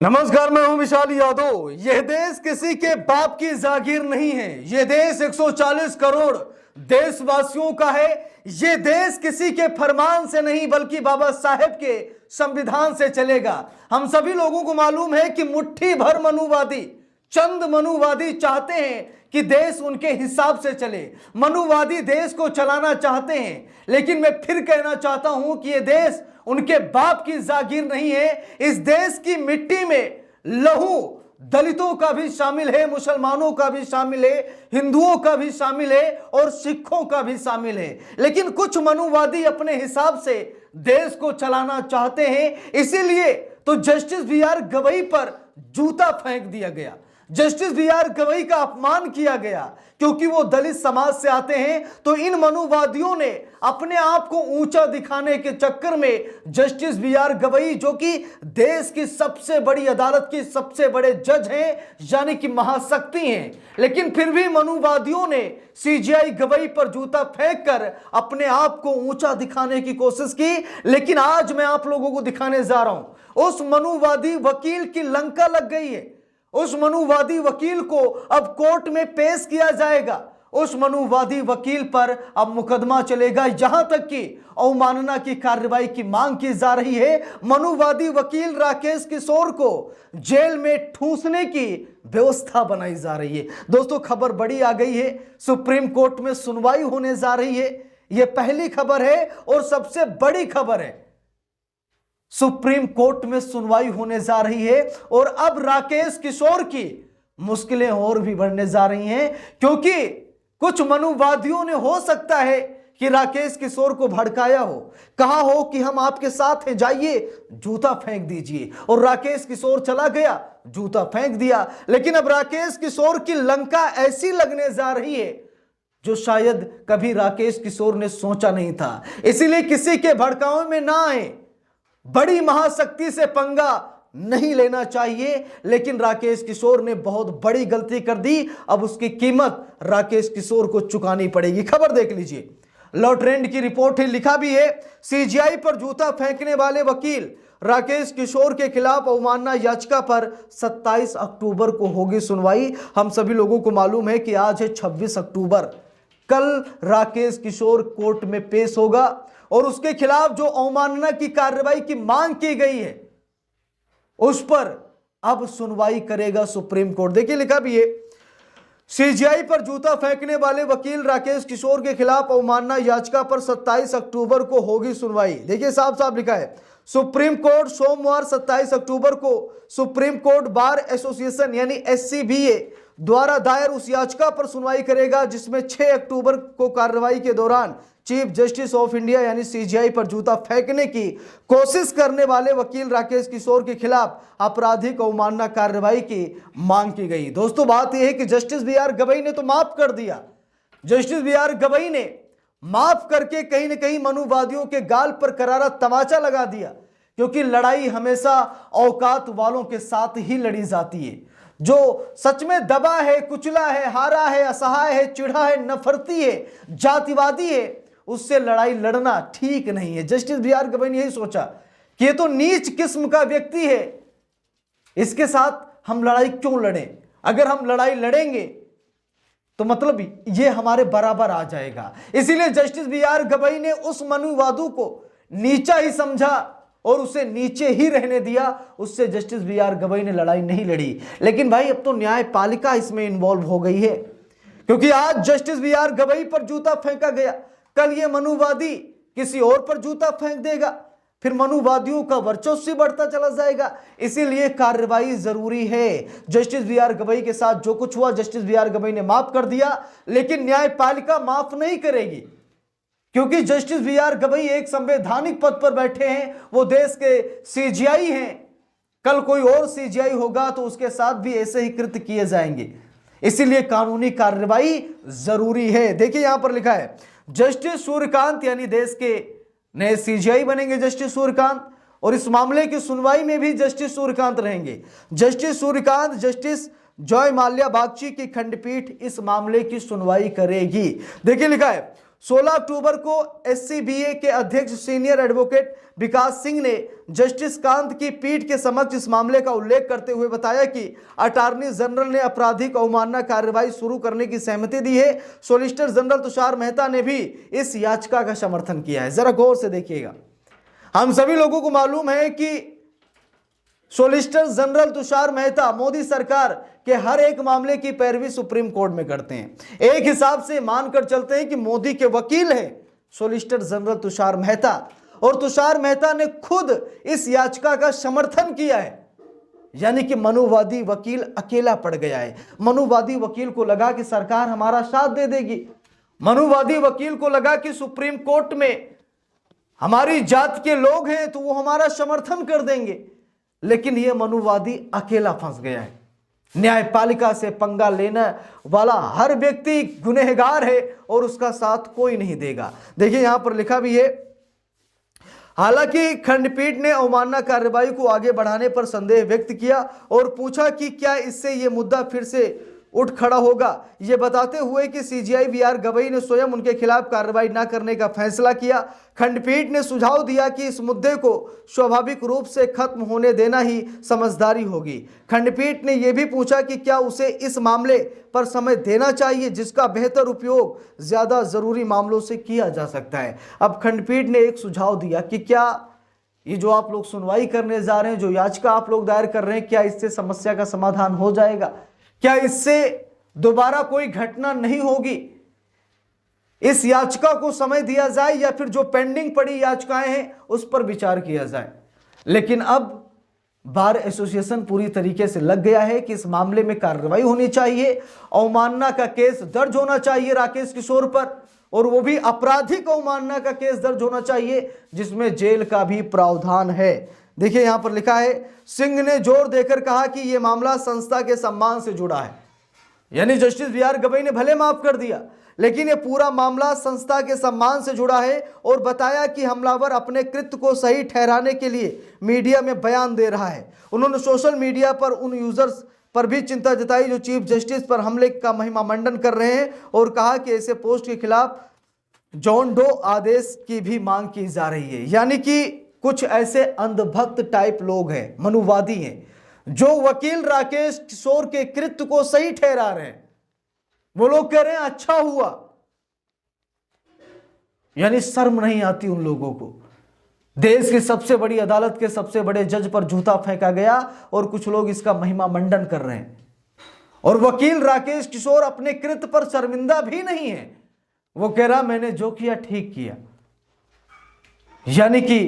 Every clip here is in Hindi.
नमस्कार, मैं हूं विशाल यादव। यह देश किसी के बाप की जागीर नहीं है। यह देश 140 करोड़ देशवासियों का है। यह देश किसी के फरमान से नहीं बल्कि बाबा साहेब के संविधान से चलेगा। हम सभी लोगों को मालूम है कि मुट्ठी भर मनुवादी, चंद मनुवादी चाहते हैं कि देश उनके हिसाब से चले। मनुवादी देश को चलाना चाहते हैं, लेकिन मैं फिर कहना चाहता हूं कि यह देश उनके बाप की जागीर नहीं है। इस देश की मिट्टी में लहू दलितों का भी शामिल है, मुसलमानों का भी शामिल है, हिंदुओं का भी शामिल है और सिखों का भी शामिल है। लेकिन कुछ मनुवादी अपने हिसाब से देश को चलाना चाहते हैं। इसीलिए तो जस्टिस बी.आर. गवई पर जूता फेंक दिया गया, जस्टिस बी.आर. गवई का अपमान किया गया, क्योंकि वो दलित समाज से आते हैं। तो इन मनुवादियों ने अपने आप को ऊंचा दिखाने के चक्कर में जस्टिस बी.आर. गवई, जो कि देश की सबसे बड़ी अदालत की सबसे बड़े जज हैं, यानी कि महाशक्ति हैं, लेकिन फिर भी मनुवादियों ने सी.जे.आई. गवई पर जूता फेंक कर अपने आप को ऊंचा दिखाने की कोशिश की। लेकिन आज मैं आप लोगों को दिखाने जा रहा हूं, उस मनुवादी वकील की लंका लग गई है। उस मनुवादी वकील को अब कोर्ट में पेश किया जाएगा। उस मनुवादी वकील पर अब मुकदमा चलेगा। यहां तक कि अवमानना की कार्रवाई की मांग की जा रही है। मनुवादी वकील राकेश किशोर को जेल में ठूंसने की व्यवस्था बनाई जा रही है। दोस्तों, खबर बड़ी आ गई है। सुप्रीम कोर्ट में सुनवाई होने जा रही है। यह पहली खबर है और सबसे बड़ी खबर है। सुप्रीम कोर्ट में सुनवाई होने जा रही है और अब राकेश किशोर की मुश्किलें और भी बढ़ने जा रही हैं, क्योंकि कुछ मनुवादियों ने, हो सकता है कि राकेश किशोर को भड़काया हो, कहा हो कि हम आपके साथ हैं, जाइए जूता फेंक दीजिए, और राकेश किशोर चला गया, जूता फेंक दिया। लेकिन अब राकेश किशोर की लंका ऐसी लगने जा रही है जो शायद कभी राकेश किशोर ने सोचा नहीं था। इसीलिए किसी के भड़कावे में ना आए, बड़ी महाशक्ति से पंगा नहीं लेना चाहिए। लेकिन राकेश किशोर ने बहुत बड़ी गलती कर दी। अब उसकी कीमत राकेश किशोर को चुकानी पड़ेगी। खबर देख लीजिए, लॉ ट्रेंड की रिपोर्ट है, लिखा भी है, सी.जे.आई. पर जूता फेंकने वाले वकील राकेश किशोर के खिलाफ अवमानना याचिका पर 27 अक्टूबर को होगी सुनवाई। हम सभी लोगों को मालूम है कि आज है 26 अक्टूबर। कल राकेश किशोर कोर्ट में पेश होगा और उसके खिलाफ जो अवमानना की कार्रवाई की मांग की गई है, उस पर अब सुनवाई करेगा सुप्रीम कोर्ट। देखिए, लिखा भी है, सी.जे.आई. पर जूता फेंकने वाले वकील राकेश किशोर के खिलाफ अवमानना याचिका पर 27 अक्टूबर को होगी सुनवाई। देखिए, साफ साफ लिखा है, सुप्रीम कोर्ट सोमवार 27 अक्टूबर को सुप्रीम कोर्ट बार एसोसिएशन यानी SCBA द्वारा दायर उस याचिका पर सुनवाई करेगा जिसमें 6 अक्टूबर को कार्रवाई के दौरान चीफ जस्टिस ऑफ इंडिया यानी सी.जे.आई. पर जूता फेंकने की कोशिश करने वाले वकील राकेश किशोर के खिलाफ आपराधिक अवमानना कार्रवाई की मांग की गई। दोस्तों, बात यह है कि जस्टिस बी.आर. गवई ने तो माफ कर दिया। Justice B R. गवई ने माफ करके कहीं ना कहीं मनुवादियों के गाल पर करारा तमाचा लगा दिया, क्योंकि लड़ाई हमेशा औकात वालों के साथ ही लड़ी जाती है। जो सच में दबा है, कुचला है, हारा है, असहाय है, चिढ़ा है, नफरती है, जातिवादी है, उससे लड़ाई लड़ना ठीक नहीं है। Justice B R. गवई ने यही सोचा कि ये तो नीच किस्म का व्यक्ति है, इसके साथ हम लड़ाई क्यों लड़ें। अगर हम लड़ाई लड़ेंगे तो मतलब ये हमारे बराबर आ जाएगा। इसीलिए जस्टिस बी.आर. गवई ने उस मनुवादी को नीचा ही समझा और उसे नीचे ही रहने दिया। उससे जस्टिस बी.आर. गवई ने लड़ाई नहीं लड़ी। लेकिन भाई, अब तो न्यायपालिका इसमें इन्वॉल्व हो गई है, क्योंकि आज जस्टिस बी.आर. गवई पर जूता फेंका गया, कल ये मनुवादी किसी और पर जूता फेंक देगा, फिर मनुवादियों का वर्चस्व बढ़ता चला जाएगा। इसीलिए कार्रवाई जरूरी है। Justice B R. गवई के साथ जो कुछ हुआ, जस्टिस बी.आर. गवई ने माफ कर दिया, लेकिन न्यायपालिका माफ नहीं करेगी, क्योंकि जस्टिस बी.आर. गवई एक संवैधानिक पद पर बैठे हैं। वो देश के सी.जे.आई. हैं। कल कोई और सी.जे.आई. होगा तो उसके साथ भी ऐसे ही कृत्य किए जाएंगे। इसीलिए कानूनी कार्रवाई जरूरी है। देखिए, यहां पर लिखा है, जस्टिस सूर्यकांत यानी देश के नए सी.जे.आई. बनेंगे जस्टिस सूर्यकांत, और इस मामले की सुनवाई में भी जस्टिस सूर्यकांत रहेंगे। Justice Suryakant justice Joy Mallya Bagchi की खंडपीठ इस मामले की सुनवाई करेगी। देखिए, लिखा है, 16 अक्टूबर को एससीबीए के अध्यक्ष सीनियर एडवोकेट विकास सिंह ने जस्टिस कांत की पीठ के समक्ष इस मामले का उल्लेख करते हुए बताया कि अटॉर्नी जनरल ने आपराधिक अवमानना कार्रवाई शुरू करने की सहमति दी है। सॉलिसिटर जनरल तुषार मेहता ने भी इस याचिका का समर्थन किया है। जरा गौर से देखिएगा, हम सभी लोगों को मालूम है कि सॉलिसिटर जनरल तुषार मेहता मोदी सरकार के हर एक मामले की पैरवी सुप्रीम कोर्ट में करते हैं। एक हिसाब से मानकर चलते हैं कि मोदी के वकील हैं सॉलिसिटर जनरल तुषार मेहता, और तुषार मेहता ने खुद इस याचिका का समर्थन किया है। यानी कि मनुवादी वकील अकेला पड़ गया है। मनुवादी वकील को लगा कि सरकार हमारा साथ दे देगी, मनुवादी वकील को लगा कि सुप्रीम कोर्ट में हमारी जात के लोग हैं तो वो हमारा समर्थन कर देंगे, लेकिन यह मनुवादी अकेला फंस गया है। न्यायपालिका से पंगा लेने वाला हर व्यक्ति गुनहगार है और उसका साथ कोई नहीं देगा। देखिए यहां पर लिखा भी है, हालांकि खंडपीठ ने अवमानना कार्रवाई को आगे बढ़ाने पर संदेह व्यक्त किया और पूछा कि क्या इससे यह मुद्दा फिर से उठ खड़ा होगा। यह बताते हुए कि सीजीआई बीआर गवई ने स्वयं उनके खिलाफ कार्रवाई न करने का फैसला किया। खंडपीठ ने सुझाव दिया कि इस मुद्दे को स्वाभाविक रूप से खत्म होने देना ही समझदारी होगी। खंडपीठ ने यह भी पूछा कि क्या उसे इस मामले पर समय देना चाहिए जिसका बेहतर उपयोग ज्यादा जरूरी मामलों से किया जा सकता है। अब खंडपीठ ने एक सुझाव दिया कि क्या ये जो आप लोग सुनवाई करने जा रहे हैं, जो याचिका आप लोग दायर कर रहे हैं, क्या इससे समस्या का समाधान हो जाएगा? क्या इससे दोबारा कोई घटना नहीं होगी? इस याचिका को समय दिया जाए या फिर जो पेंडिंग पड़ी याचिकाएं हैं उस पर विचार किया जाए। लेकिन अब बार एसोसिएशन पूरी तरीके से लग गया है कि इस मामले में कार्रवाई होनी चाहिए, अवमानना का केस दर्ज होना चाहिए राकेश किशोर पर, और वो भी आपराधिक अवमानना का केस दर्ज होना चाहिए जिसमें जेल का भी प्रावधान है। देखिए यहां पर लिखा है, सिंह ने जोर देकर कहा कि यह मामला संस्था के सम्मान से जुड़ा है। यानी जस्टिस बीआर गवई ने भले माफ कर दिया, लेकिन यह पूरा मामला संस्था के सम्मान से जुड़ा है, और बताया कि हमलावर अपने कृत्य को सही ठहराने के लिए मीडिया में बयान दे रहा है। उन्होंने सोशल मीडिया पर उन यूजर्स पर भी चिंता जताई जो चीफ जस्टिस पर हमले का महिमा मंडन कर रहे हैं, और कहा कि ऐसे पोस्ट के खिलाफ जॉन डो आदेश की भी मांग की जा रही है। यानी कि कुछ ऐसे अंधभक्त टाइप लोग हैं, मनुवादी हैं, जो वकील राकेश किशोर के कृत्य को सही ठहरा रहे हैं। वो लोग कह रहे हैं अच्छा हुआ, यानी शर्म नहीं आती उन लोगों को। देश की सबसे बड़ी अदालत के सबसे बड़े जज पर जूता फेंका गया और कुछ लोग इसका महिमा मंडन कर रहे हैं। और वकील राकेश किशोर अपने कृत्य पर शर्मिंदा भी नहीं है, वो कह रहा मैंने जो किया ठीक किया। यानी कि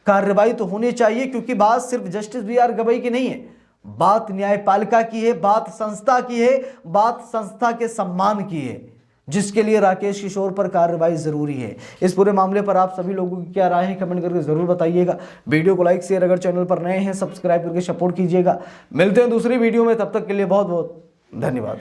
कार्रवाई तो होनी चाहिए, क्योंकि बात सिर्फ जस्टिस बीआर गवई की नहीं है, बात न्यायपालिका की है, बात संस्था की है, बात संस्था के सम्मान की है, जिसके लिए राकेश किशोर पर कार्रवाई जरूरी है। इस पूरे मामले पर आप सभी लोगों की क्या राय है कमेंट करके जरूर बताइएगा। वीडियो को लाइक शेयर, अगर चैनल पर नए हैं सब्सक्राइब करके सपोर्ट कीजिएगा। मिलते हैं दूसरी वीडियो में, तब तक के लिए बहुत बहुत धन्यवाद।